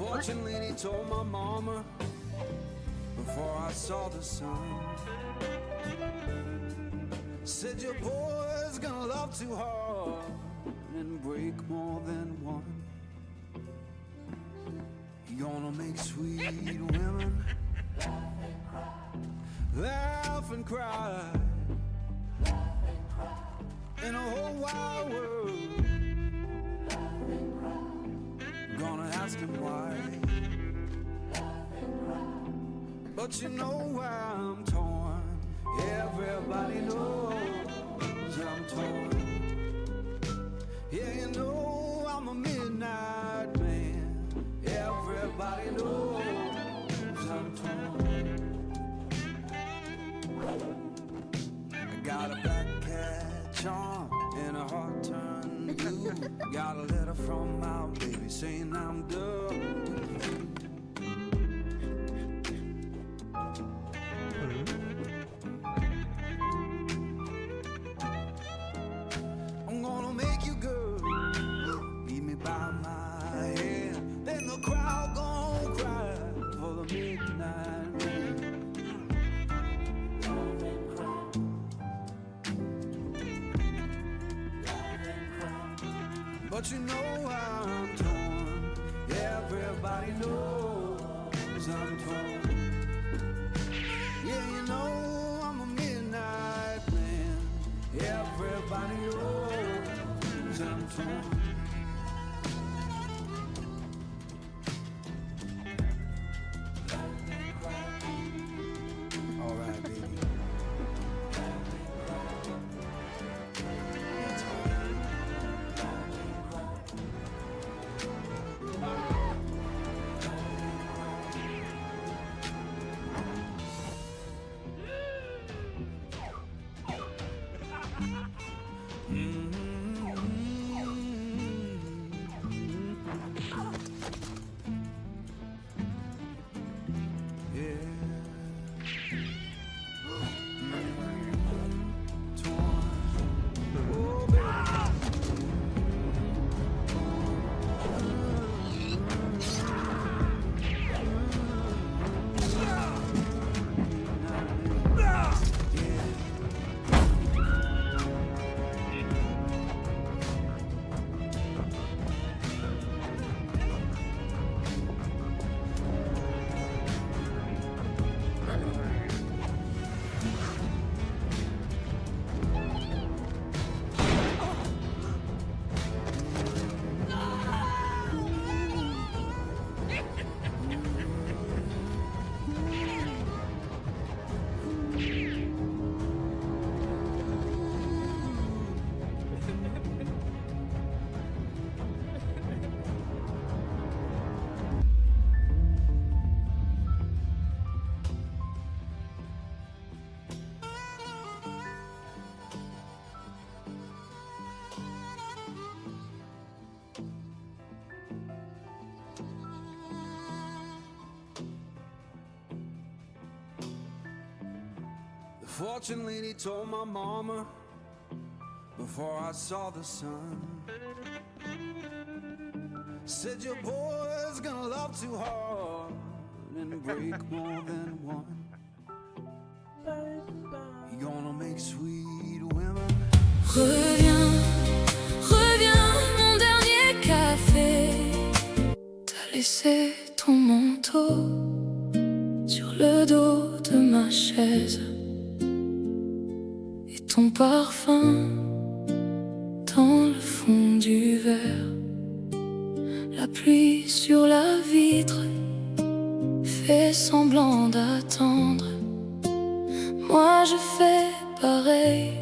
fortune lady told my mama before I saw the sun. Said your boy's gonna love too hard and break more than one. You're gonna make sweet women laugh and cry in a whole wide world. Gonna ask him why, but you know why I'm torn. Everybody knows I'm torn. Yeah, you know I'm a midnight man. Everybody knows I'm torn. I got a black cat charm and a heart turned blue. Got a letter from my baby saying I'm done. I'm gonna make you good, leave me by my hand. Then the crowd gon' cry for the midnight man. But you know I'm torn. Everybody knows I'm torn. Yeah, you know I'm a midnight man. Everybody knows I'm torn. All right, baby. That's all right. The fortune lady told my mama before I saw the sun. Said your boy's gonna love too hard and break more than one. You're gonna make sweet women. Reviens, reviens, mon dernier café. T'as laissé ton manteau sur le dos de ma chaise et ton parfum dans le fond du verre. La pluie sur la vitre fait semblant d'attendre. Moi je fais pareil,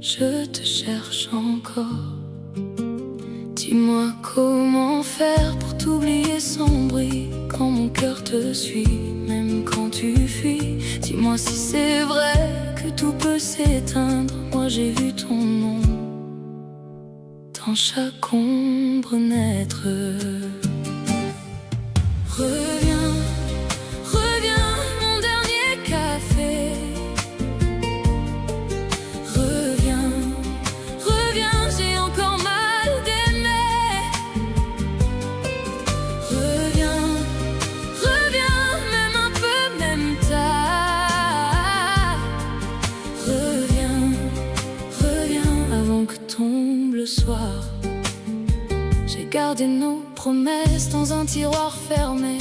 je te cherche encore. Dis-moi comment faire pour t'oublier sans bruit quand mon cœur te suit, même quand tu fuis. Dis-moi si c'est vrai que tout peut s'éteindre. Moi j'ai vu ton nom dans chaque ombre naître. Reviens, reviens, mon dernier café. Reviens, reviens, j'ai encore mal d'aimer. soir. J'ai gardé nos promesses dans un tiroir fermé,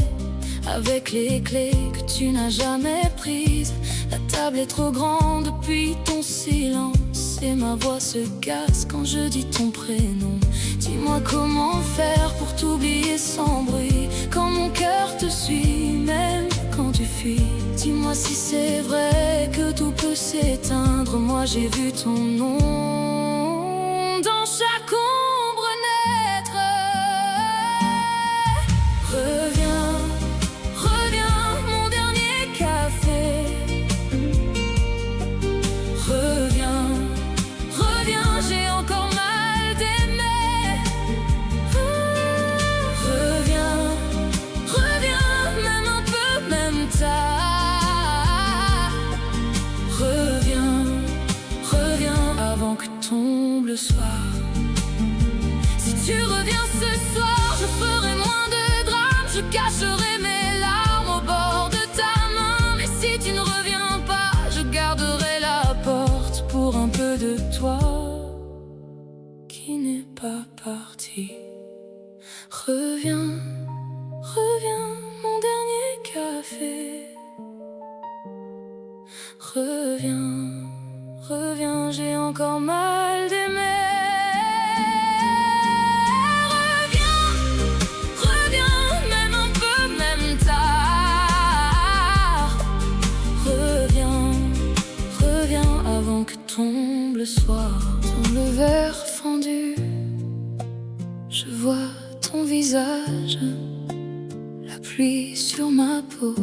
avec les clés que tu n'as jamais prises. La table est trop grande depuis ton silence, et ma voix se casse quand je dis ton prénom. Dis-moi comment faire pour t'oublier sans bruit, quand mon cœur te suit, même quand tu fuis. Dis-moi si c'est vrai que tout peut s'éteindre. Moi j'ai vu ton nom dans chaque ombre naître. Reviens, reviens, mon dernier café. Reviens, reviens, j'ai encore mal d'aimer. Reviens, reviens, même un peu, même tard. Reviens, reviens avant que tombe le soir. Si tu reviens ce soir, je ferai moins de drames, je cacherai mes larmes au bord de ta main. Mais si tu ne reviens pas, je garderai la porte pour un peu de toi qui n'est pas parti. Reviens, reviens, mon dernier café. Reviens, reviens, j'ai encore mal d'aimer. Reviens, reviens, même un peu, même tard. Reviens, reviens avant que tombe le soir. Dans le verre fendu, je vois ton visage, la pluie sur ma peau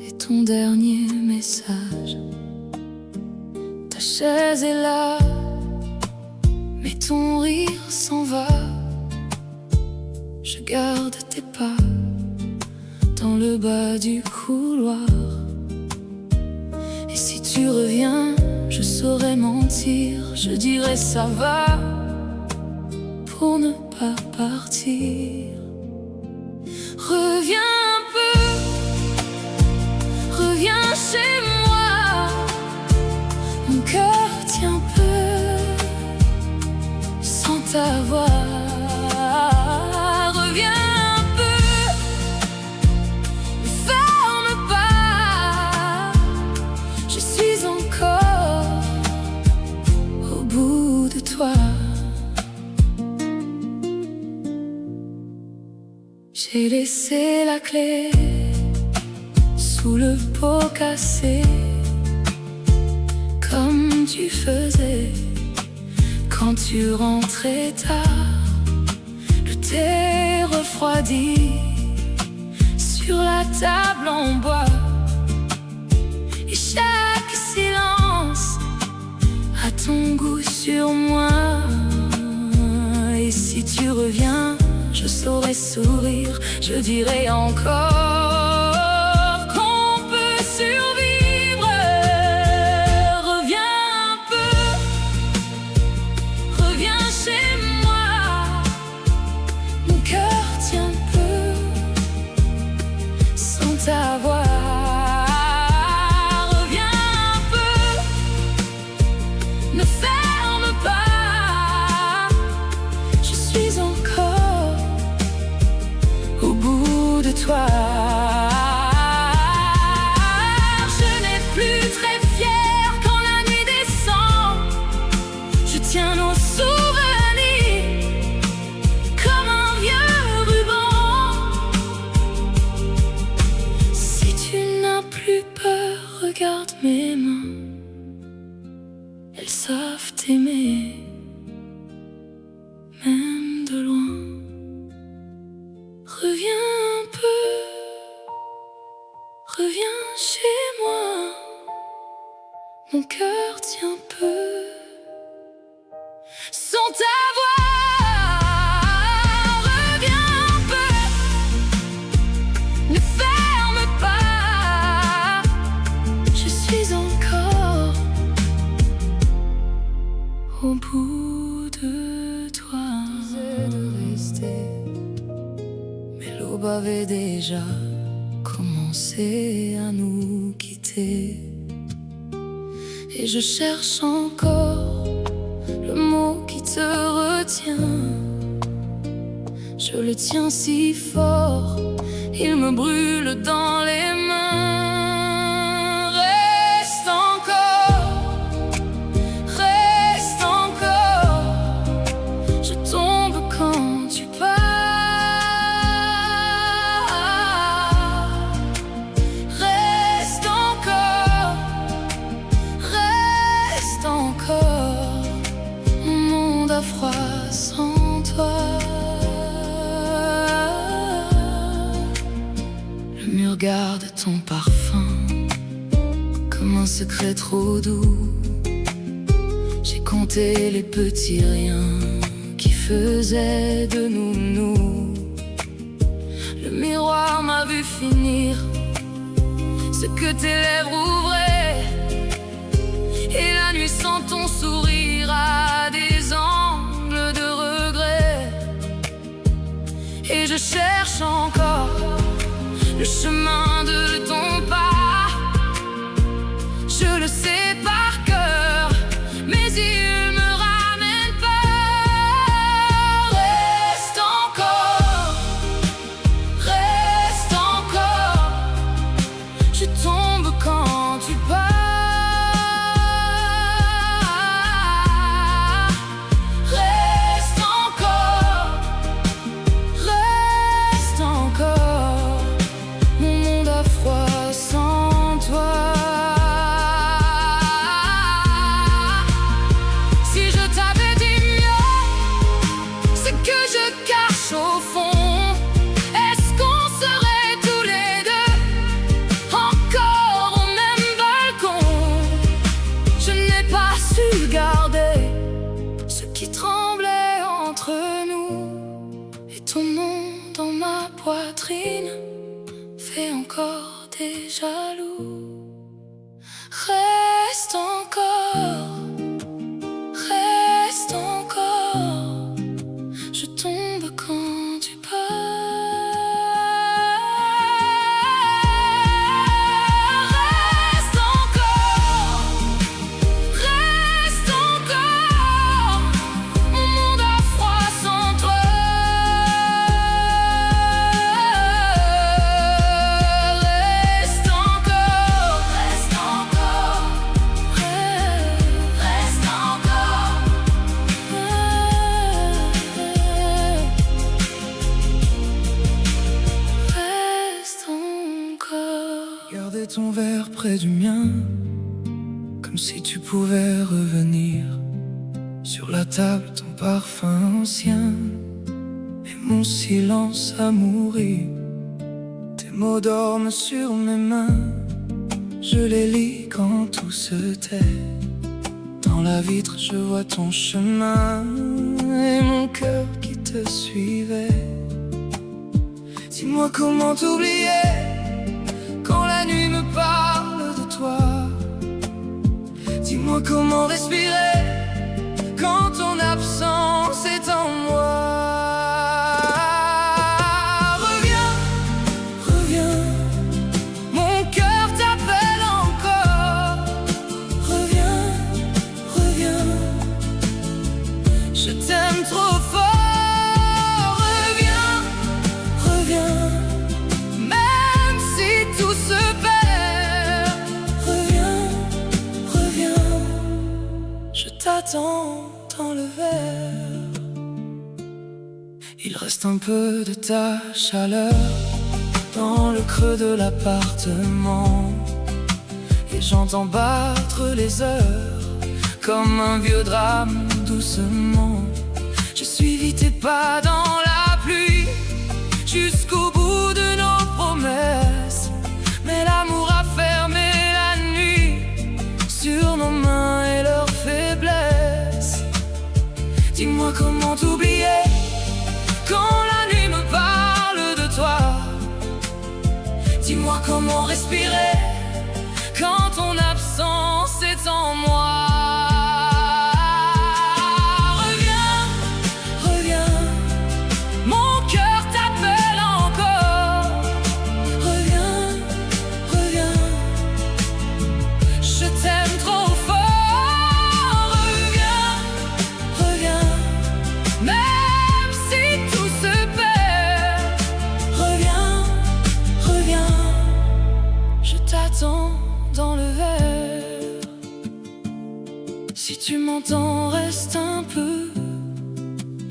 et ton dernier message. Ta chaise est là, mais ton rire s'en va. Je garde tes pas dans le bas du couloir. Et si tu reviens, je saurais mentir, je dirais ça va, pour ne pas partir. Reviens un peu, reviens chez moi. Mon cœur tient peu sans ta voix. Reviens un peu, ne ferme pas. Je suis encore au bout de toi. J'ai laissé la clé sous le pot cassé, comme tu faisais quand tu rentrais tard. Le thé refroidi sur la table en bois, et chaque silence a ton goût sur moi. Et si tu reviens, je saurais sourire, je dirais encore qu'on peut survivre. Reviens un peu, reviens chez moi. Mon cœur tient peu sans ta voix. Reviens un peu, ne ferme pas. Je suis encore au bout de toi. Je n'ai plus très fière quand la nuit descend. Je tiens nos souvenirs comme un vieux ruban. Si tu n'as plus peur, regarde mes mains, elles savent t'aimer, même de loin. Reviens un peu, reviens chez moi. Mon cœur tient peu sans ta voix. Reviens un peu, ne ferme pas. Je suis encore au bout de toi. Disais de rester, l'aube avait déjà commencé à nous quitter. Et je cherche encore le mot qui te je le tiens si fort, il me brûle dans les mains. Reste encore, je tombe quand tu pars. Reste encore, mon monde a froid sans toi. Le mur garde ton parfum comme un secret trop doux. J'ai compté les petits riens qui faisaient de nous. Le miroir m'a vu finir ce que tes lèvres ouvraient, et la nuit sans ton sourire a des angles de regret. Et je cherche encore le chemin de ton pas. Je le sais par cœur, mais il me ramène pas. Reste encore, je tombe quand tu pars. Ton nom dans ma poitrine fait encore des jaloux. Reste encore, je tombe quand tu pars. Reste encore, mon monde a froid sans toi. Gardez ton verre près du mien, comme si tu pouvais revenir. Sur la table, ton parfum ancien et mon silence à mourir. Tes mots dorment sur mes mains, je les lis quand tout se tait. Dans la vitre, je vois ton chemin et mon cœur qui te suivait. Dis-moi comment t'oublier quand la nuit me parle de toi. Dis-moi comment respirer quand ton absence est en moi. Reviens, mon cœur t'appelle encore. Reviens, je t'aime trop fort. Reviens, même si tout se perd. Reviens, je t'attends dans le verre. Il reste un peu de ta chaleur dans le creux de l'appartement, et j'entends battre les heures comme un vieux drame doucement. Je suivis tes pas dans la pluie jusqu'au bout de nos promesses, mais l'amour a fermé la nuit sur nos mains et leur faiblesse. Dis-moi comment t'oublier quand la nuit me parle de toi. Dis-moi comment respirer quand ton absence est en moi.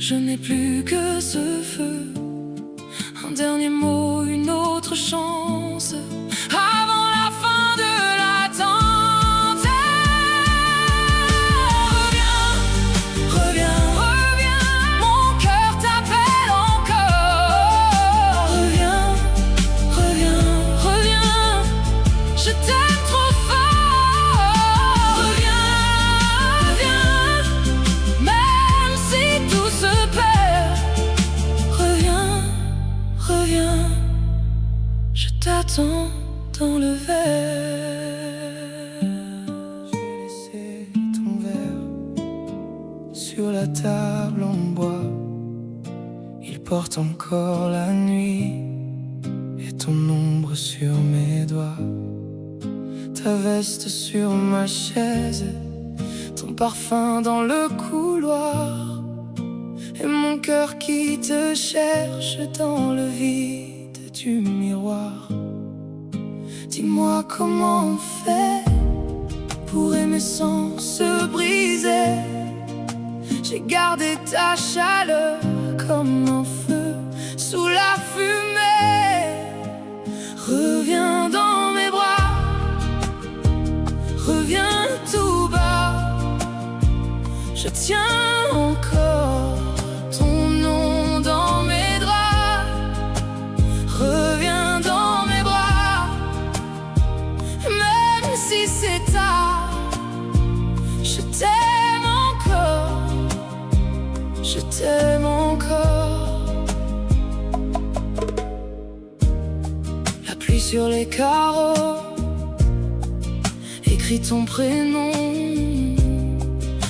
je n'ai plus que ce feu. Un dernier mot, une autre chance avant la fin de l'attente. Reviens, reviens, reviens, mon cœur t'appelle encore. Reviens, reviens, reviens, je t'aime trop fort. Reviens, reviens, même si tout se perd. Reviens, reviens, je t'attends dans le verre. J'ai laissé ton verre sur la table en bois. Il porte encore la nuit et ton ombre sur mes doigts. Ta veste sur ma chaise, ton parfum dans le couloir, et mon cœur qui te cherche dans le vide du miroir. Dis-moi comment on fait pour aimer sans se briser. J'ai gardé ta chaleur comme un feu sous la fumée. Reviens dans mes bras, reviens tout bas. Je tiens encore ton nom dans mes draps. Reviens dans mes bras, même si c'est tard. Je t'aime encore, je t'aime encore. La pluie sur les carreaux écrit ton prénom.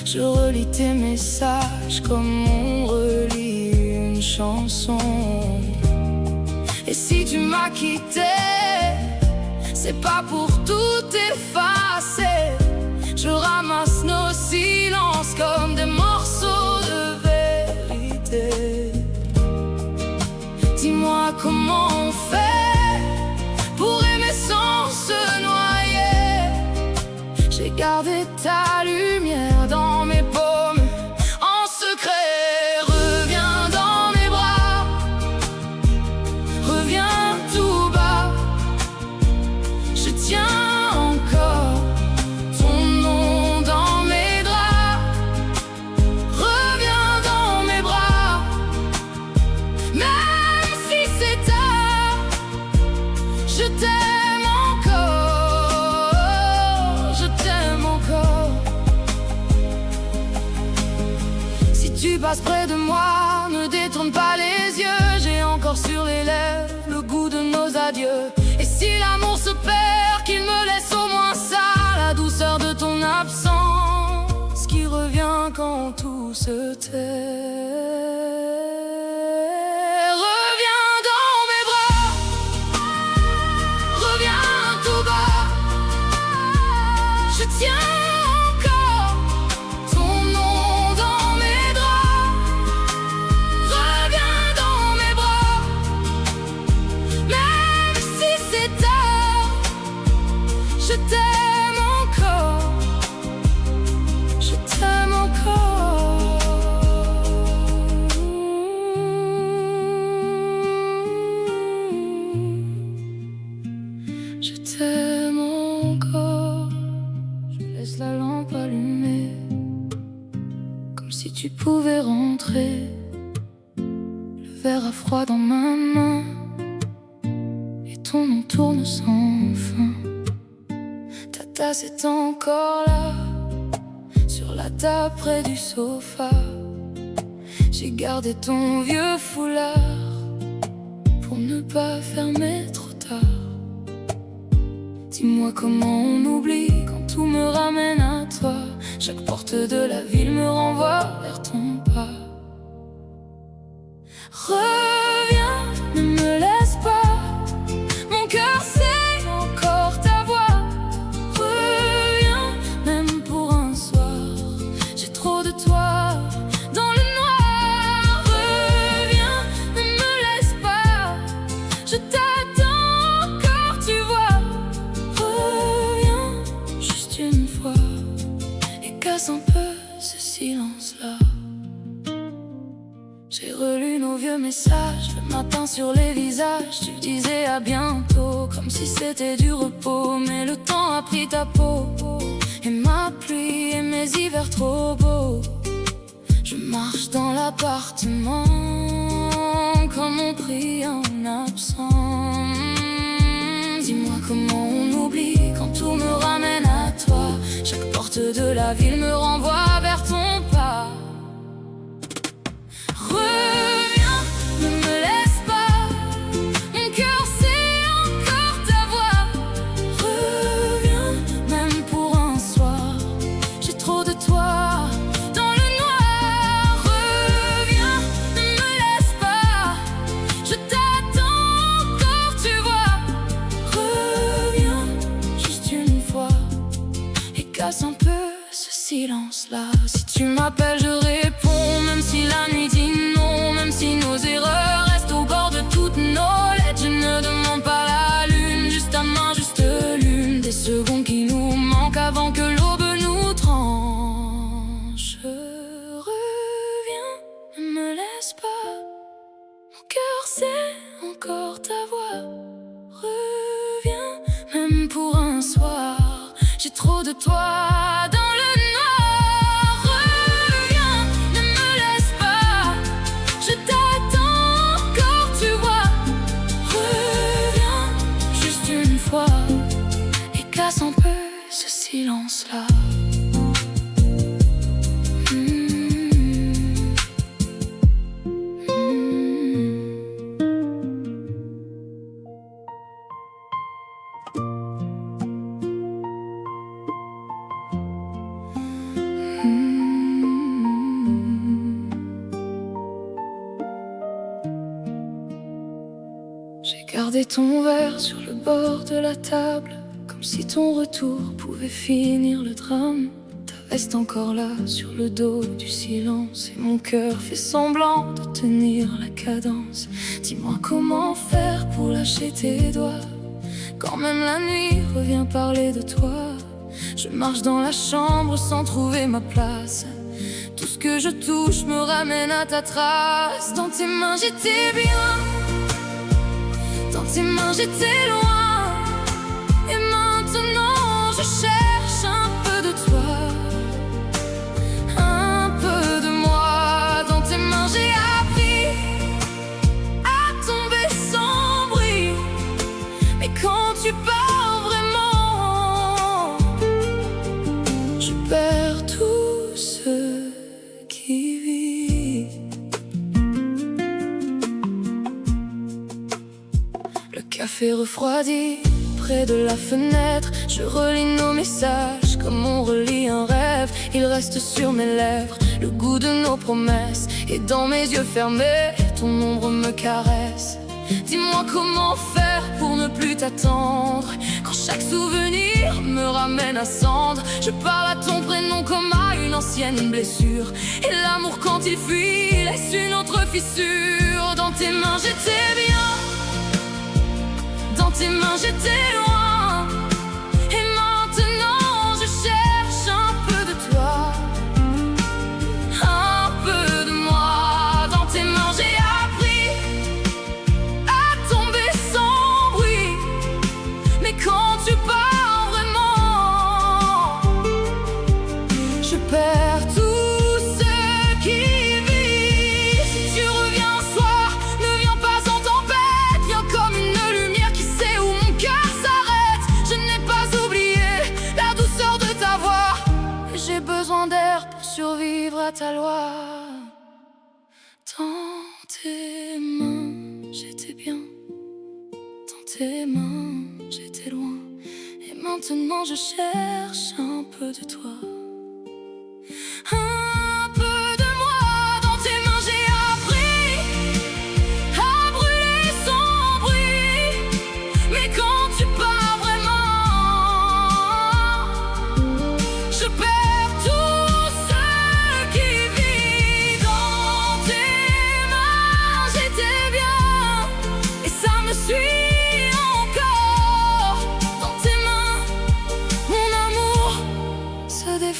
Je relis tes messages comme on relit une chanson. Et si tu m'as quitté, c'est pas pour tout effacer. Je ramasse nos silences comme des morceaux de vérité. Dis-moi comment on fait pour aimer sans se noyer. J'ai gardé ta lumière dans mes paumes en secret. Reviens dans mes bras, reviens tout bas. Je tiens encore ton nom dans mes draps. Reviens dans mes bras, même si c'est tard. Je t'aime encore, je t'aime encore. Si tu passes près de moi, ne détourne pas les yeux. J'ai encore sur les lèvres le goût de nos adieux. Et si l'amour se perd, qu'il me laisse au moins ça, la douceur de ton absence qui revient quand tout se tait. Reviens dans mes bras, reviens tout bas. Je tiens encore ton nom dans mes draps. Reviens dans mes bras, même si c'est tard. Je t'aime encore, je t'aime encore. Je t'aime encore. Je laisse la lampe allumée, comme si tu pouvais rentrer. Le verre à froid dans ma main, et ton nom tourne sans fin. Ta tasse est encore là, sur la table près du sofa. J'ai gardé ton vieux foulard pour ne pas fermer trop tard. Dis-moi comment on oublie quand tout me ramène à toi. Chaque porte de la ville me renvoie vers ton pas. Reviens, ne me laisse pas. Mon cœur sait encore ta voix. Reviens, même pour un soir. J'ai trop de toi dans le noir. Reviens, ne me laisse pas. Je t'attends encore, tu vois. Reviens, juste une fois, et casse un peu ce silence-là. J'ai relu nos vieux messages le matin sur les visages. Tu disais à bientôt comme si c'était du repos. Mais le temps a pris ta peau et ma pluie et mes hivers trop beaux. Je marche dans l'appartement comme on prie en absent. Dis-moi comment on oublie quand tout me ramène à toi. Chaque porte de la ville me renvoie vers ton pas. Reviens, ne me laisse pas. Mon cœur sait encore ta voix. Reviens, même pour un soir. J'ai trop de toi dans le noir. Reviens, ne me laisse pas. Je t'attends encore, tu vois. Reviens, juste une fois. Et casse un peu ce silence-là. Si tu m'appelles, je réponds, même si la nuit dit non, même si nos erreurs restent au bord de toutes nos lettres. Je ne demande pas la lune, juste ta main, juste l'une des secondes qui nous manquent avant que l'aube nous tranche. Reviens, ne me laisse pas. Mon cœur sait encore ta voix. Reviens, même pour un soir. J'ai trop de toi dans le noir. Reviens, ne me laisse pas. Je t'attends encore, tu vois. Reviens, juste une fois. Et casse un peu ce silence-là. J'ai gardé ton verre sur le bord de la table, comme si ton retour pouvait finir le drame. Ta veste encore là sur le dos du silence, et mon cœur fait semblant de tenir la cadence. Dis-moi comment faire pour lâcher tes doigts, quand même la nuit revient parler de toi. Je marche dans la chambre sans trouver ma place. Tout ce que je touche me ramène à ta trace. Dans tes mains j'étais bien, dans tes mains j'étais loin. Et maintenant je cherche un peu de toi, un peu de moi. Dans tes mains j'ai appris à tomber sans bruit. Mais quand tu pars vraiment, je perds tout ce qui vit. Le café refroidi près de la fenêtre, je relis nos messages comme on relit un rêve. Il reste sur mes lèvres le goût de nos promesses, et dans mes yeux fermés, ton ombre me caresse. Dis-moi comment faire pour ne plus t'attendre, quand chaque souvenir me ramène à cendre. Je parle à ton prénom comme à une ancienne blessure, et l'amour quand il fuit laisse une autre fissure. Dans tes mains j'étais bien, dans tes mains j'étais loin. Et maintenant je cherche un peu de toi, un peu de moi. Dans tes mains j'ai appris à tomber sans bruit. Mais quand tu pars vraiment, je perds tout ce qui vit. Si tu reviens un soir, ne viens pas en tempête. Viens comme une lumière qui sait où mon cœur s'arrête. Je n'ai pas oublié la douceur de ta voix, et j'ai besoin d'air pour survivre à ta loi. Dans tes mains j'étais bien, dans tes mains j'étais loin. Et maintenant je cherche un peu de toi, un peu de moi. Dans tes mains j'ai appris à brûler sans bruit. Mais quand tu pars vraiment, je perds tout ce qui vit. Dans tes mains j'étais bien, et ça me suit encore. Dans tes mains mon amour se défend.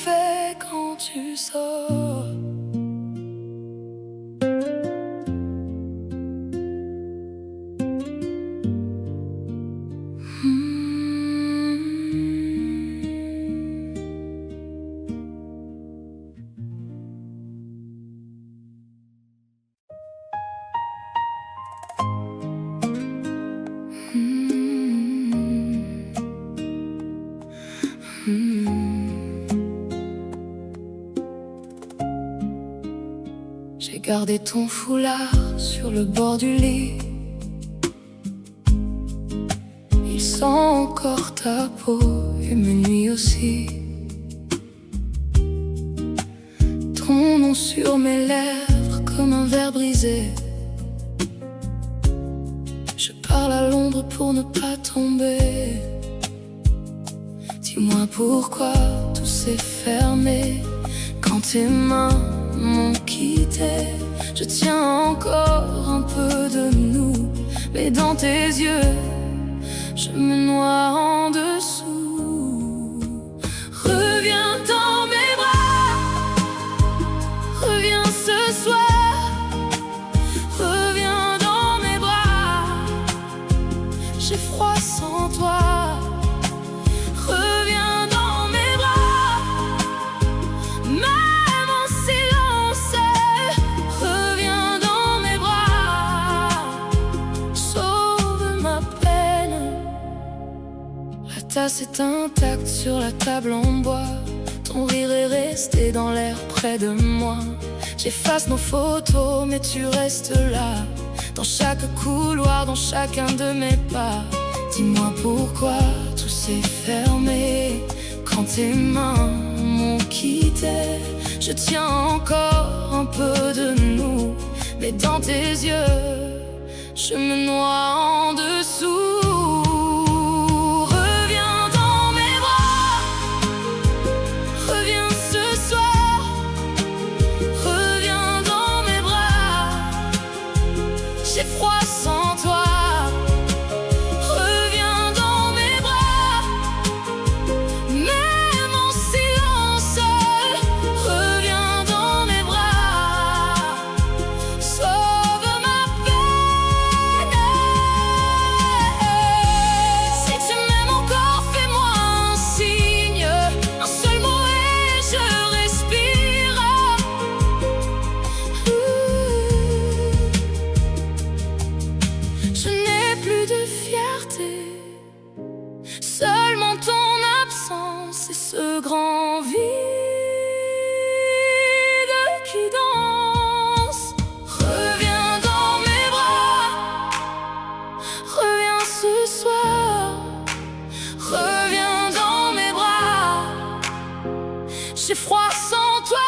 J'ai gardé ton foulard sur le bord du lit. Il sent encore ta peau et mes nuits aussi. Ton nom sur mes lèvres comme un verre brisé. Je parle à l'ombre pour ne pas tomber. Dis-moi pourquoi tout s'est fermé quand tes mains m'ont quitté. Je tiens encore un peu de nous, mais dans tes yeux, je me noie en dessous. Reviens dans mes bras, reviens ce soir. Reviens dans mes bras, j'ai froid sans toi. Reviens dans mes bras, même en silence. Reviens dans mes bras, sauve ma peine. La tasse est intacte sur la table en bois. Ton rire est resté dans l'air près de moi. J'efface nos photos, mais tu restes là. Dans chaque couloir, dans chacun de mes pas. Dis-moi pourquoi tout s'est fermé quand tes mains m'ont quitté. Je tiens encore un peu de nous, mais dans tes yeux, je me noie en dessous. Reviens dans mes bras, reviens ce soir. Reviens dans mes bras, j'ai froid sans toi. Seulement ton absence et ce grand vide qui danse. Reviens dans mes bras, reviens ce soir. Reviens dans mes bras, j'ai froid sans toi.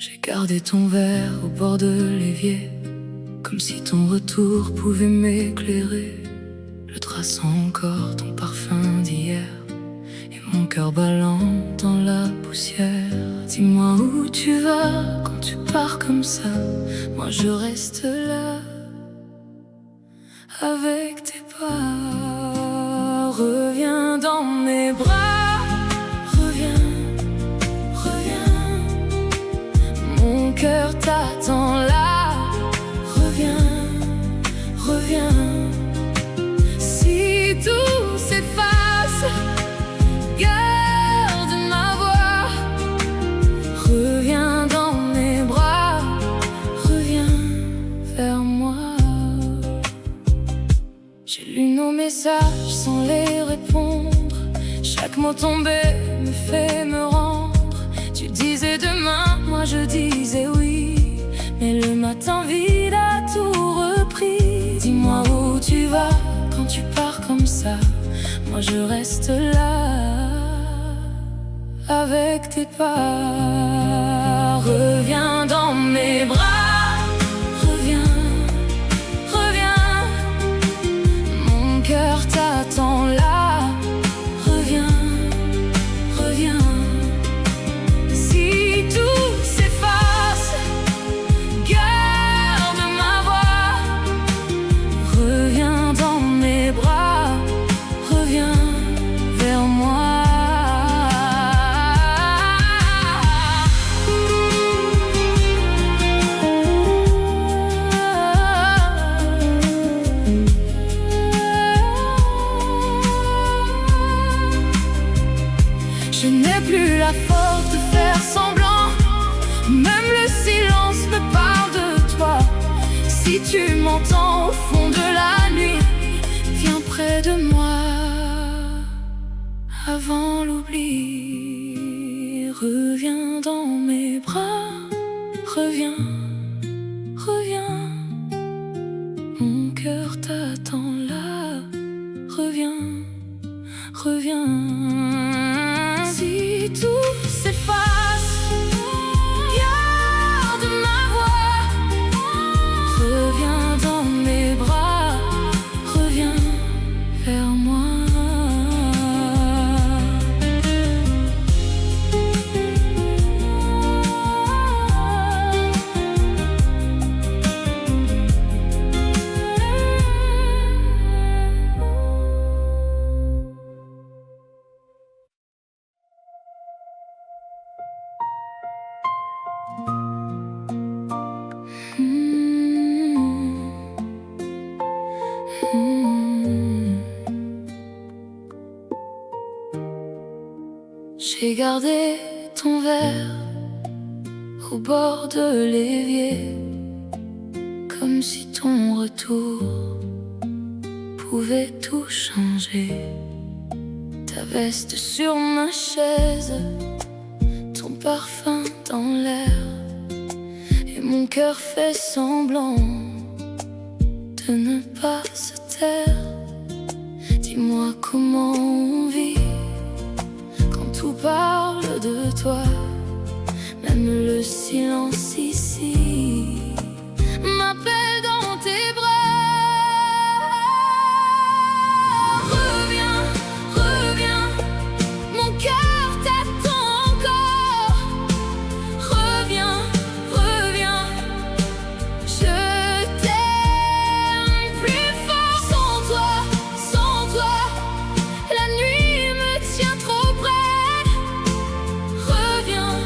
J'ai gardé ton verre au bord de l'évier, comme si ton retour pouvait m'éclairer. Je trace encore ton parfum d'hier, et mon cœur ballant dans la poussière. Dis-moi où tu vas quand tu pars comme ça. Moi je reste là, avec tes pas. Reviens dans mes bras, reviens, reviens. Mon cœur t'attend là, reviens, reviens. Si tout s'efface, garde ma voix. Reviens dans mes bras, reviens vers moi. J'ai lu nos messages sans les répondre. Chaque mot tombé me fait me rendre. Tu disais demain, moi je disais oui. Mais le matin vide a tout repris. Dis-moi où tu vas quand tu pars comme ça. Moi je reste là, avec tes pas. Reviens dans mes bras, reviens, reviens. Mon cœur t'attend là, reviens, reviens. t'entends au fond de la nuit, viens près de moi avant l'oubli. Reviens dans mes bras, reviens, reviens. Mon cœur t'attend là, reviens, reviens. Si tout s'efface, garde ma voix. Reviens dans mes bras, reviens vers moi. J'ai gardé ton verre au bord de l'évier, comme si ton retour pouvait tout changer. Ta veste sur ma chaise, ton parfum dans l'air, et mon cœur fait semblant de ne pas se taire. Dis-moi comment on vit quand tout parle de toi, même le silence ici m'appelle dans tes bras. Reviens, reviens, mon cœur t'attend encore. Reviens, reviens, je t'aime plus fort. Sans toi, la nuit me tient trop près. Reviens,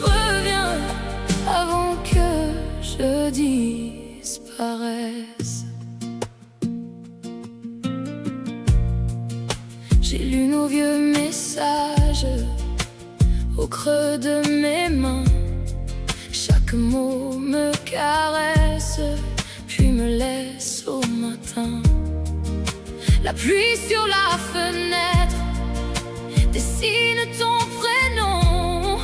reviens, avant que je disparaisse. J'ai lu nos vieux messages au creux de mes mains. Chaque mot me caresse, puis me laisse au matin. La pluie sur la fenêtre dessine ton prénom,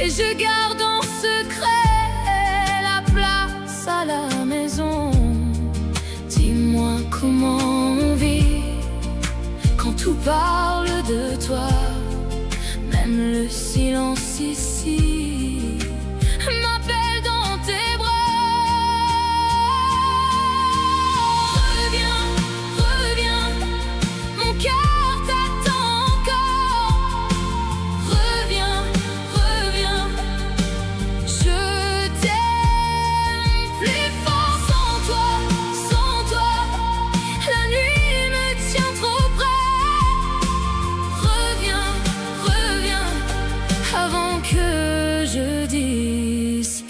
et je garde en secret la place à la maison. Dis-moi comment on vit quand tout parle de toi, même le silence ici m'appelle dans tes bras. Reviens, reviens, mon cœur t'attend encore. Reviens, reviens, je t'aime plus fort. Sans toi, la nuit me tient trop près. Reviens, reviens, avant que je disparaisse.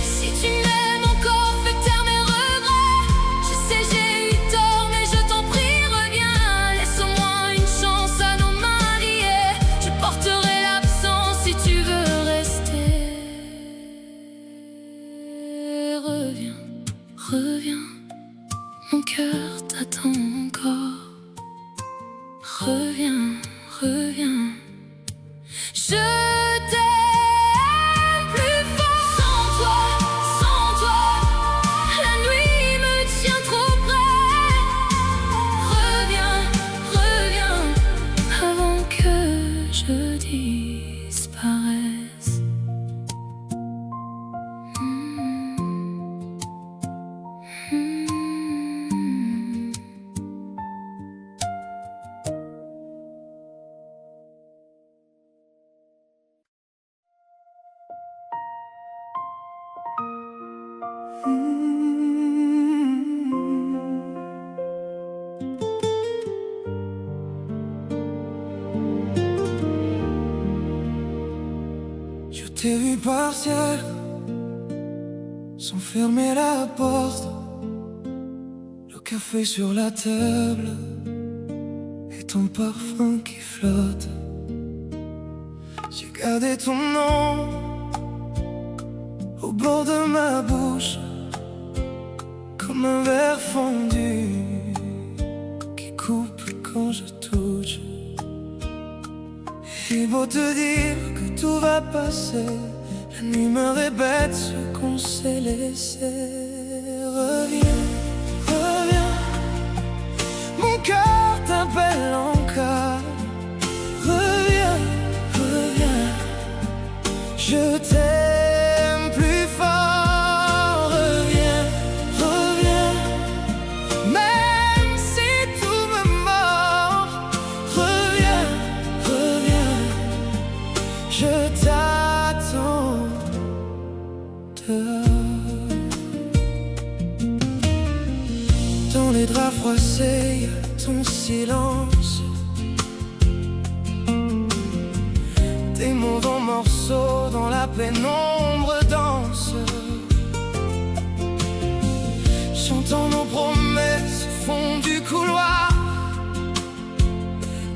Si tu m'aimes encore, fais taire mes regrets. Je sais j'ai eu tort, mais je t'en prie, reviens. Laisse-moi une chance à nos mains liées. Je porterai l'absence si tu veux rester. Reviens, reviens, mon cœur t'attend encore. Reviens, reviens, je t'aime plus fort. Sans toi, la nuit me tient trop près. Reviens, reviens, avant que je disparaisse. Je t'ai vu partir sans fermer la porte, le café sur la table et ton parfum qui flotte. J'ai gardé ton nom au bord de ma bouche comme un verre fondu qui coupe quand je touche. J'ai beau te dire que tout va passer, la nuit me répète ce qu'on s'est laissé. Reviens, reviens, mon cœur t'appelle encore. Reviens, reviens, je t'aime plus fort. Reviens, reviens, même si tout me mord. Reviens, reviens, je t'attends dehors. Dans les draps froissés, ton silence, tes mots en morceaux dans la pénombre dansent. Chantant nos promesses au fond du couloir,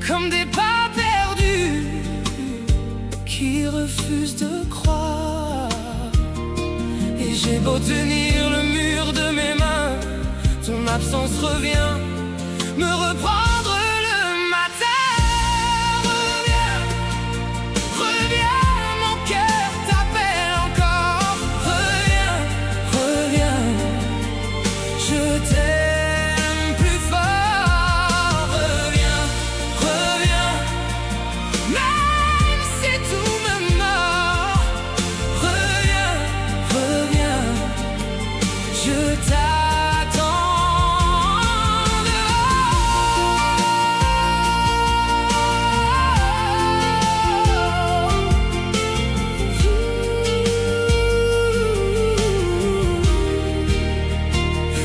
comme des pas perdus qui refusent de croire. Et j'ai beau tenir le mur de mes mains, ton absence revient me reprendre le matin. Reviens, reviens, mon cœur t'appelle encore. Reviens, reviens, je t'aime plus fort. Reviens, reviens, même si tout me mord. Reviens, reviens, je t'attends.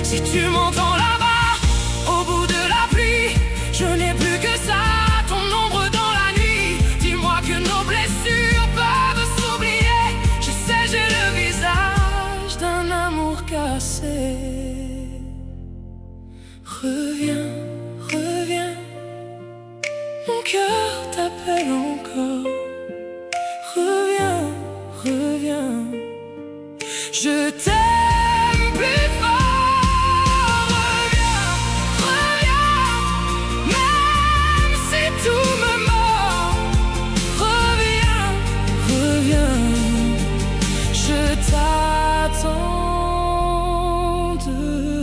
Si tu m'entends là-bas, au bout de la pluie, je n'ai plus que ça, ton ombre dans la nuit. Dis-moi que nos blessures peuvent s'oublier. Je sais, j'ai le visage d'un amour cassé. Reviens, reviens, mon cœur t'appelle encore. Reviens, reviens, je t'aime plus fort. T'attends dehors.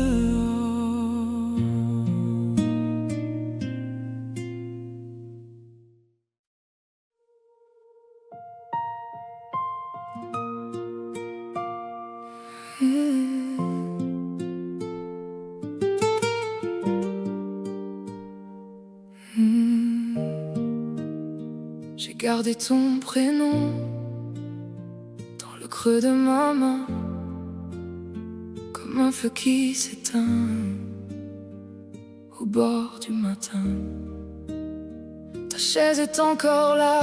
J'ai gardé ton prénom dans le creux de ma main, comme un feu qui s'éteint au bord du matin. Ta chaise est encore là,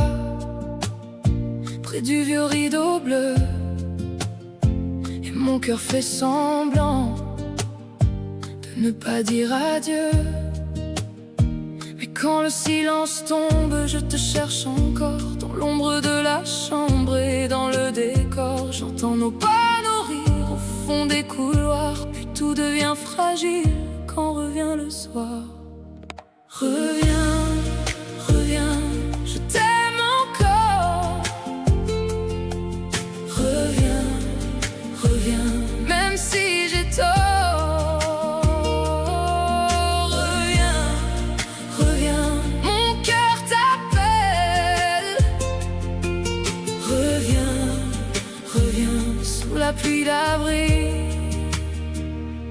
près du vieux rideau bleu, et mon cœur fait semblant de ne pas dire adieu. Mais quand le silence tombe, je te cherche encore, dans l'ombre de la chambre et dans le décor. J'entends nos pas, nos rires au fond des couloirs, puis tout devient fragile quand revient le soir. Reviens, reviens, je t'aime encore. Reviens, reviens, même si j'ai tort. Reviens, reviens, mon cœur t'appelle. Reviens, reviens, sous la pluie d'avril.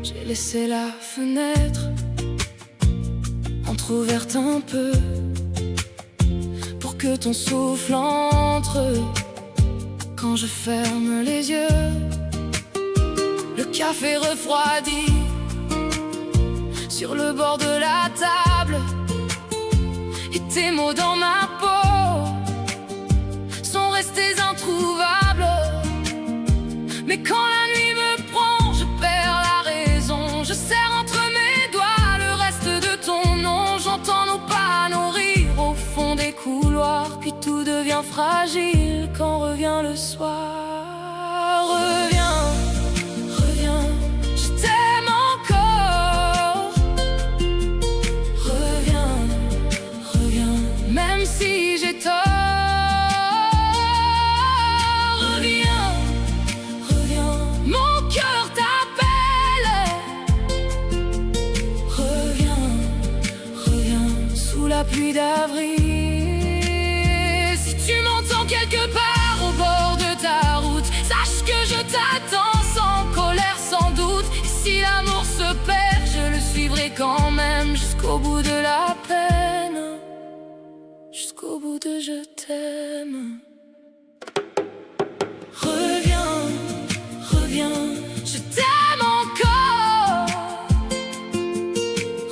J'ai laissé la fenêtre entrouverte un peu, pour que ton souffle entre quand je ferme les yeux. Le café refroidi sur le bord de la table, et tes mots dans ma peau sont restés introuvables. Mais quand la nuit me prend, je perds la raison. Je serre entre mes doigts le reste de ton nom. J'entends nos pas, nos rires au fond des couloirs, puis tout devient fragile quand revient le soir. Reviens, reviens, je t'aime encore. pluie d'avril. Si tu m'entends quelque part au bord de ta route, sache que je t'attends sans colère, sans doute. Et si l'amour se perd, je le suivrai quand même jusqu'au bout de la peine, jusqu'au bout de je t'aime. Reviens, reviens, je t'aime encore.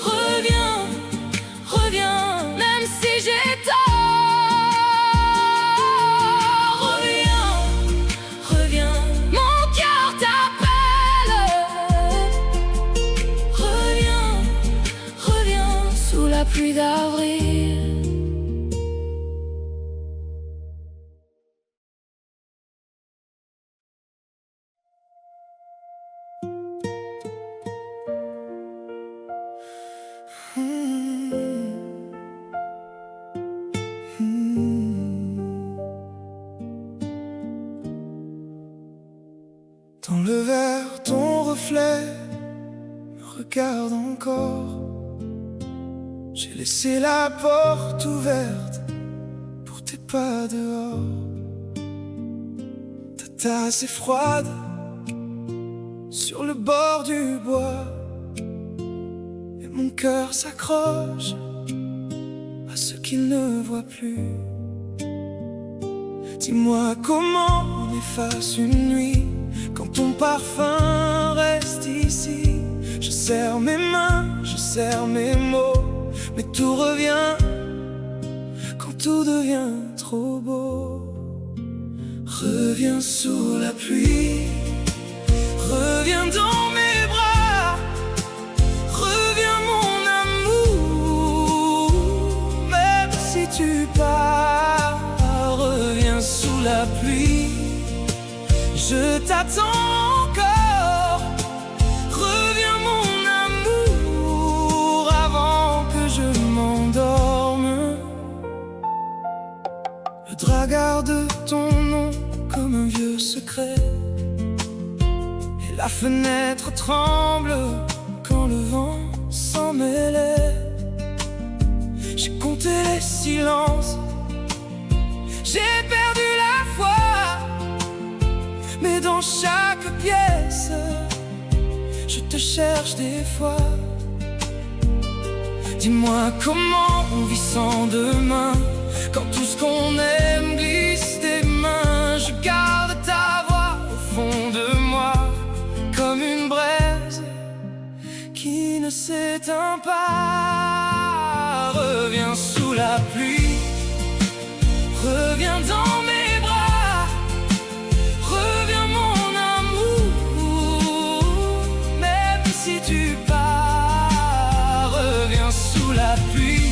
Reviens, reviens, même si j'ai tort. Reviens, reviens, mon cœur t'appelle. Reviens, reviens, sous la pluie d'avril. Dans le verre, ton reflet me regarde encore. J'ai laissé la porte ouverte pour tes pas dehors. Ta tasse est froide sur le bord du bois, et mon cœur s'accroche à ce qu'il ne voit plus. Dis-moi comment on efface une nuit quand ton parfum reste ici. Je serre mes mains, je serre mes mots, mais tout revient quand tout devient trop beau. Reviens sous la pluie, reviens dans mes bras, reviens mon amour, même si tu pars. Reviens sous la pluie, je t'attends encore. Reviens mon amour avant que je m'endorme. Le drap garde ton nom comme un vieux secret, et la fenêtre tremble quand le vent s'en mêlait. J'ai compté les silences, j'ai perdu la foi, mais dans chaque pièce, je te cherche des fois. Dis-moi comment on vit sans demain, quand tout ce qu'on aime glisse des mains. Je garde ta voix au fond de moi, comme une braise qui ne s'éteint pas. Reviens sous la pluie, reviens dans mes bras, reviens mon amour, même si tu pars. Reviens sous la pluie,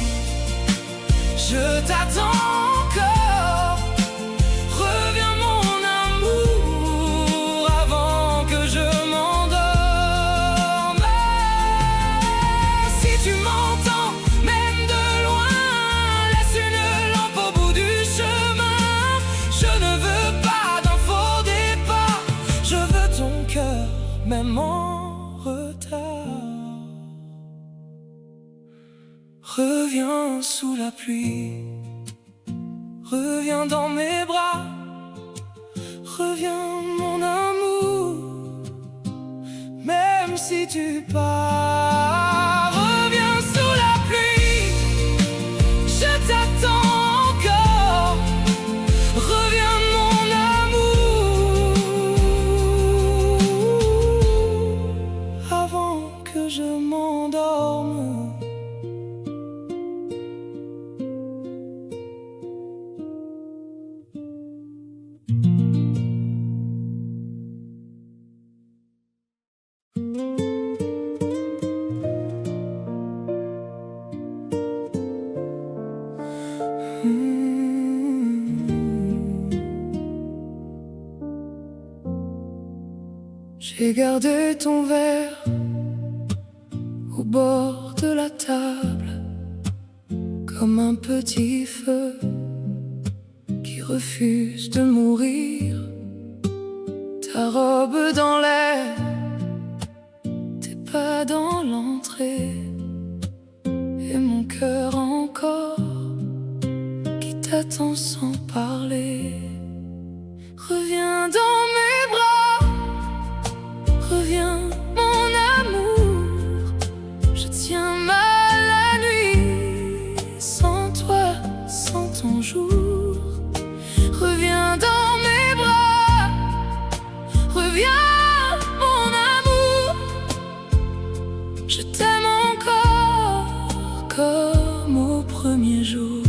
je t'attends encore. Reviens mon amour avant que je m'endorme. Si tu m'entends, même de loin, laisse une lampe au bout du chemin. Je ne veux pas d'un faux départ, je veux ton cœur, même en retard. Reviens sous la pluie, reviens dans mes bras, reviens mon amour, même si tu pars. Reviens sous la pluie, je t'attends encore. Reviens mon amour avant que je m'endorme. J'ai gardé ton verre au bord de la table, comme un petit feu qui refuse de mourir. Ta robe dans l'air, tes pas dans l'entrée, et mon cœur encore temps sans parler. Reviens dans mes bras, reviens mon amour. Je tiens mal la nuit, sans toi, sans ton jour. Reviens dans mes bras, reviens mon amour. Je t'aime encore comme au premier jour.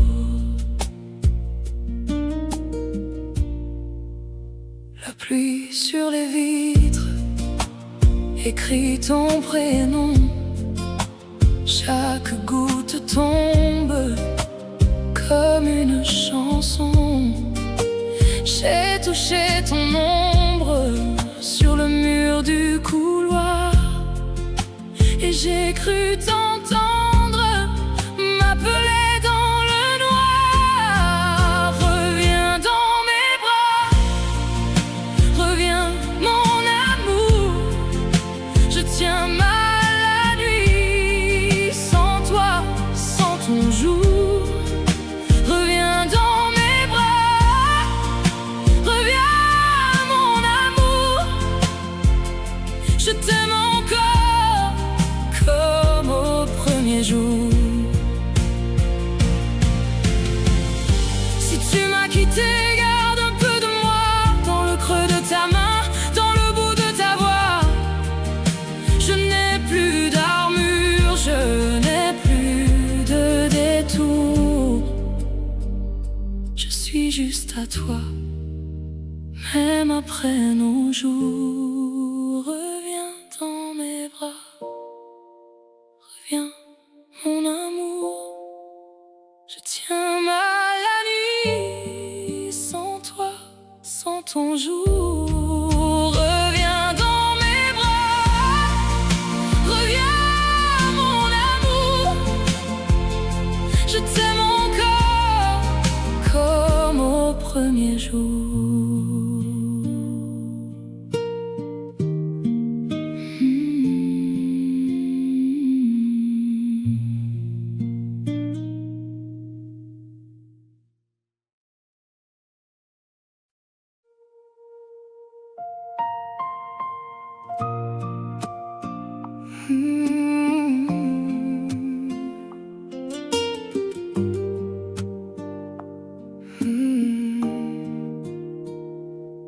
La pluie sur les vitres écrit ton prénom. Chaque goutte tombe comme une chanson. J'ai touché ton ombre sur le mur du couloir et j'ai cru t'entendre m'appeler dans le noir. Reviens dans mes bras, reviens mon amour. Je tiens mal la nuit, sans toi, sans ton jour. Reviens dans mes bras, reviens mon amour. Je t'aime encore comme au premier jour. Si tu m'as quitté, garde un peu de moi dans le creux de ta main, dans le bout de ta voix. Je n'ai plus d'armure, je n'ai plus de détour. Je suis juste à toi, même après nos jours. Reviens dans mes bras, reviens mon amour. Je tiens mal la nuit, sans toi, sans ton jour. Reviens dans mes bras, reviens mon amour. Je t'aime encore comme au premier jour.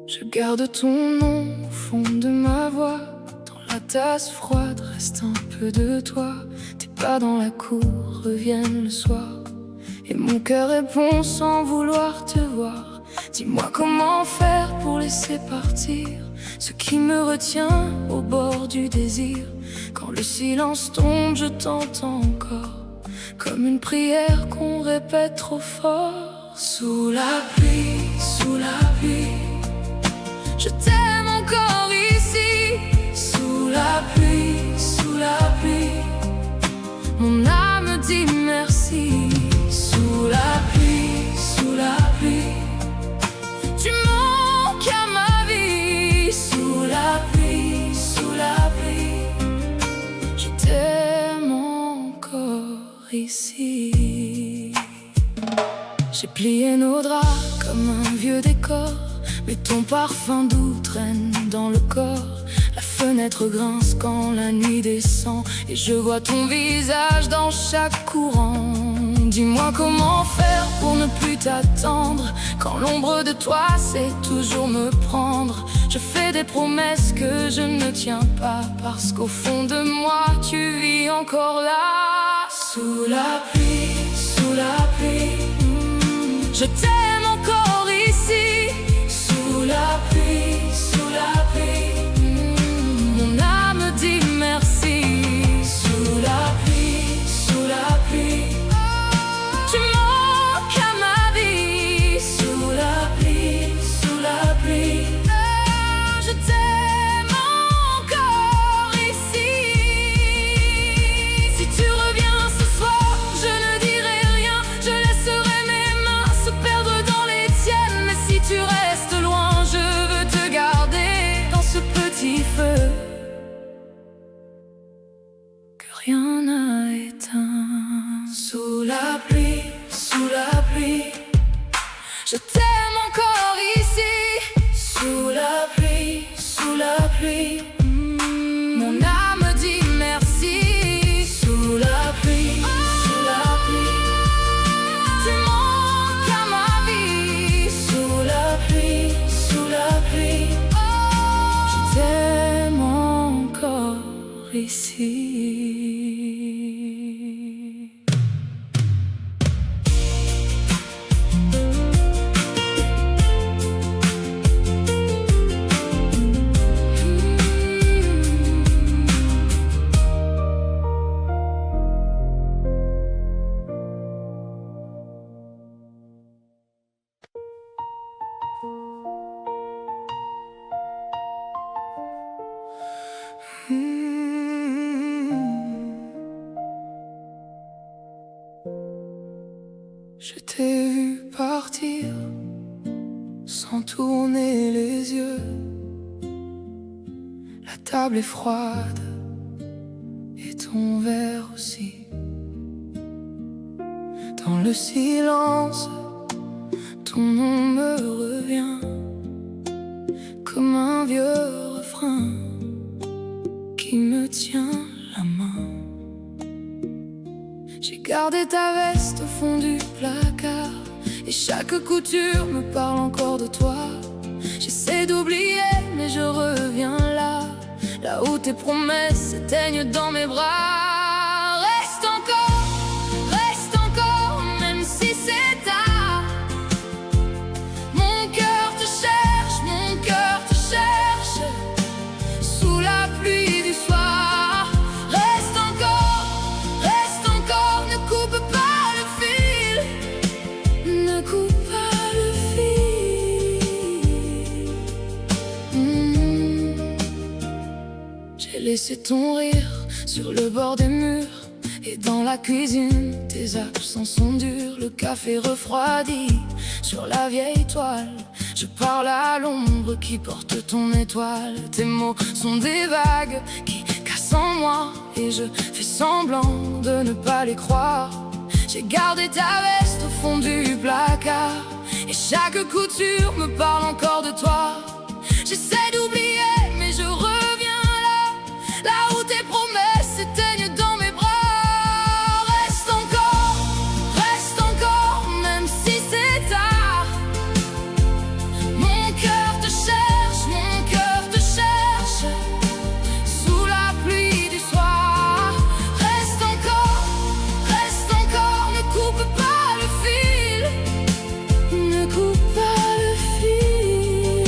Je garde ton nom au fond de ma voix. Dans la tasse froide reste un peu de toi. Tes pas dans la cour reviennent le soir et mon cœur répond sans vouloir te voir. Dis-moi comment faire pour laisser partir ce qui me retient au bord du désir. Quand le silence tombe, je t'entends encore, comme une prière qu'on répète trop fort. Sous la pluie, je t'aime encore ici. Sous la pluie, mon âme dit merci. Sous la pluie, tu manques à ma vie. Sous la pluie, je t'aime encore ici. J'ai plié nos draps comme un vieux décor, mais ton parfum doux traîne dans le corps. La fenêtre grince quand la nuit descend et je vois ton visage dans chaque courant. Dis-moi comment faire pour ne plus t'attendre quand l'ombre de toi sait toujours me prendre. Je fais des promesses que je ne tiens pas parce qu'au fond de moi tu vis encore là. Sous la pluie, je t'aime encore ici. Sous la pluie, mon âme dit merci. Sous la pluie, tu manques à ma vie. Sous la pluie, je t'aime encore ici. Si tu reviens ce soir, je ne dirai rien, je laisserai mes mains se perdre dans les tiennes. Mais si tu tourner les yeux. La table est froide et ton verre aussi. Dans le silence, ton nom me revient comme un vieux refrain qui me tient la main. J'ai gardé ta veste au fond du placard et chaque couture me parle encore de toi. J'essaie d'oublier mais je reviens là, là où tes promesses s'éteignent dans mes bras. Reste encore, même si c'est tard. Mon cœur te cherche, sous la pluie du soir. Reste encore, ne coupe pas le fil, ne coupe pas le fil. J'ai laissé ton rire sur le bord des murs et dans la cuisine. Tes accents sont durs, le café refroidi sur la vieille toile. Je parle à l'ombre qui porte ton étoile. Tes mots sont des vagues qui cassent en moi et je fais semblant de ne pas les croire. J'ai gardé ta veste au fond du placard et chaque couture me parle encore de toi. J'essaie d'oublier mais je reviens là, là où tes promesses s'éteignent dans mes bras. Reste encore, même si c'est tard. Mon cœur te cherche, sous la pluie du soir. Reste encore, ne coupe pas le fil, ne coupe pas le fil.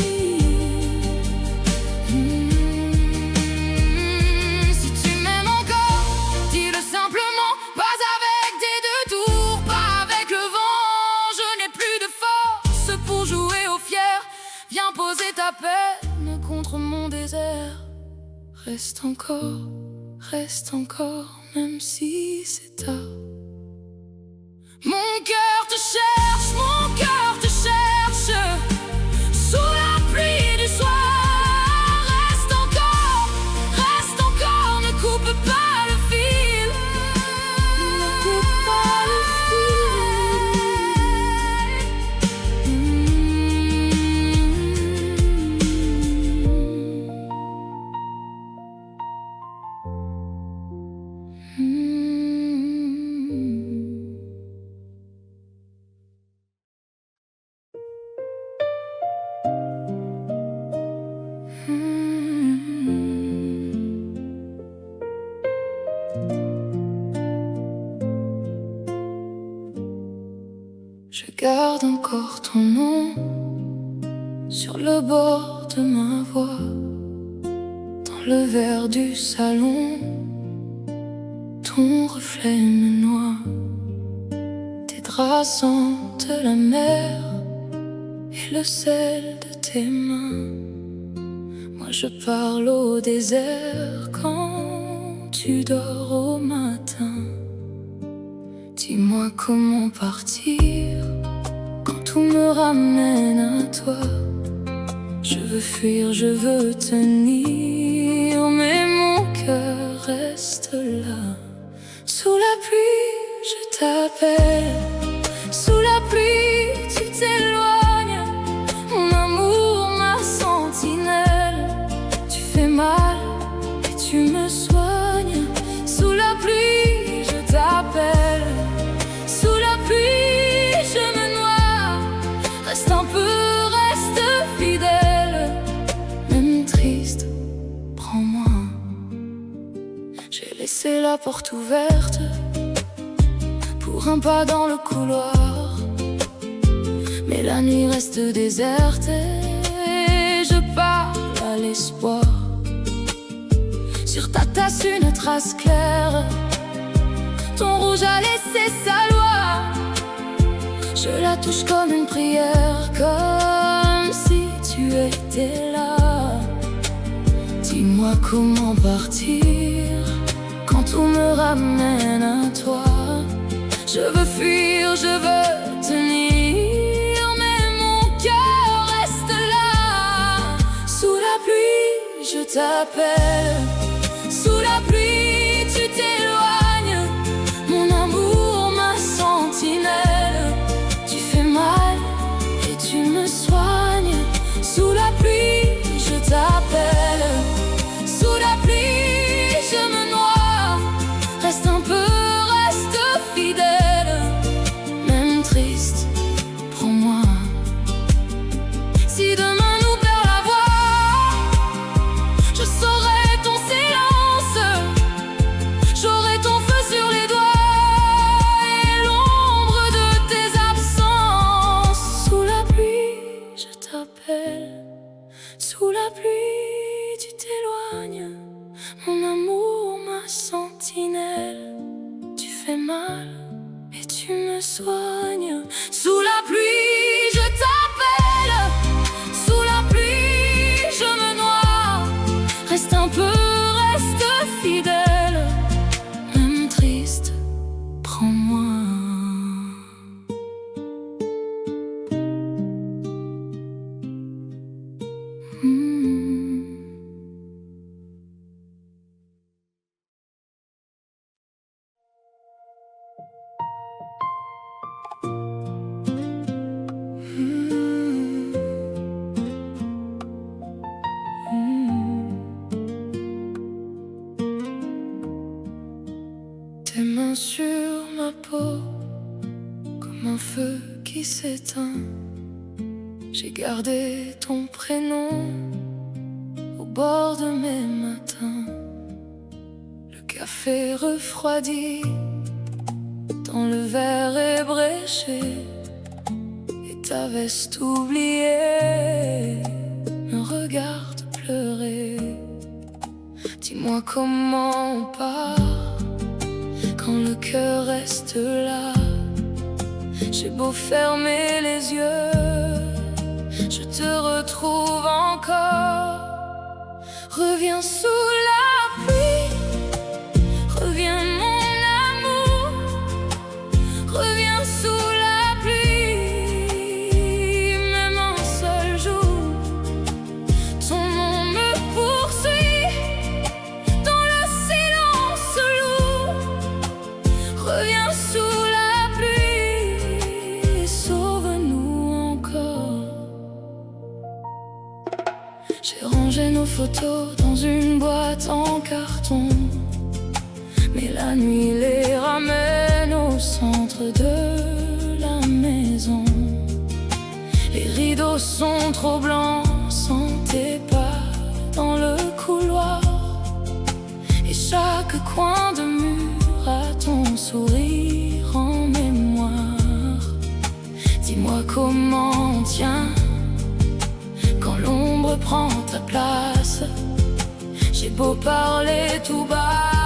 Si tu m'aimes encore, dis-le simplement, pas avec des deux tours, pas avec le vent. Je n'ai plus de force pour jouer au fier. Viens poser ta peine contre mon désert. Reste encore, même si c'est tard. Mon cœur te cherche, sous la pluie du soir. Reste encore, ne coupe pas le fil, ne coupe pas le Je garde encore ton nom sur le bord de ma voix, dans le verre du salon. Ton reflet me noie, tes draps sentent la mer et le sel de tes mains. Moi je parle au désert quand tu dors au matin. Dis-moi comment partir quand tout me ramène à toi. Je veux fuir, je veux tenir, mais mon cœur reste là. Sous la pluie, je t'appelle. Sous la pluie, tu t'éloignes. Mon amour, ma sentinelle. Tu fais mal et tu me soignes. Sous la pluie, je t'appelle. Sous la pluie, je me noie. Reste un peu, reste fidèle. Même triste, prends-moi. J'ai laissé la porte ouverte pour un pas dans le couloir, mais la nuit reste déserte et je parle à l'espoir. Sur ta tasse une trace claire, ton rouge a laissé sa loi. Je la touche comme une prière, comme si tu étais là. Dis-moi comment partir quand tout me ramène à toi. Je veux fuir, je veux tenir, mais mon cœur reste je t'appelle. Sous la pluie, tu t'éloignes. Mon amour, ma sentinelle. Tu fais mal et tu me soignes. Sous la pluie, je t'appelle. Sous la pluie, je me noie. Reste un peu, reste fidèle. Même triste, prends-moi. Si demain nous perd la voix, je saurai ton silence. J'aurai ton feu sur les doigts et l'ombre de tes absences. Sous la pluie, je t'appelle. Sous la pluie, tu t'éloignes. Mon amour, ma sentinelle. Tu fais mal et tu me soignes. Sous la pluie, je t'appelle. Sous la pluie, je me noie. Reste un peu, reste fidèle. Même triste, prends-moi. Tes mains sur ma peau, comme un feu qui s'éteint. J'ai gardé ton prénom au bord de mes matins. Le café refroidi dans le verre ébréché, et ta veste oubliée me regarde pleurer. Dis-moi comment on part quand le cœur reste là. J'ai beau fermer les yeux, je te retrouve encore. Reviens sous la pluie, reviens mon amour. Reviens sous la pluie, même un seul jour. Ton nom me poursuit dans le silence lourd. Reviens sous la pluie et sauve-nous encore. J'ai rangé nos photos dans une boîte en carton, mais la nuit les ramène au centre de la maison. Les rideaux sont trop blancs sans tes pas dans le couloir, et chaque coin de mur a ton sourire en mémoire. Dis-moi comment on tient quand l'ombre prend ta place. J'ai beau parler tout bas,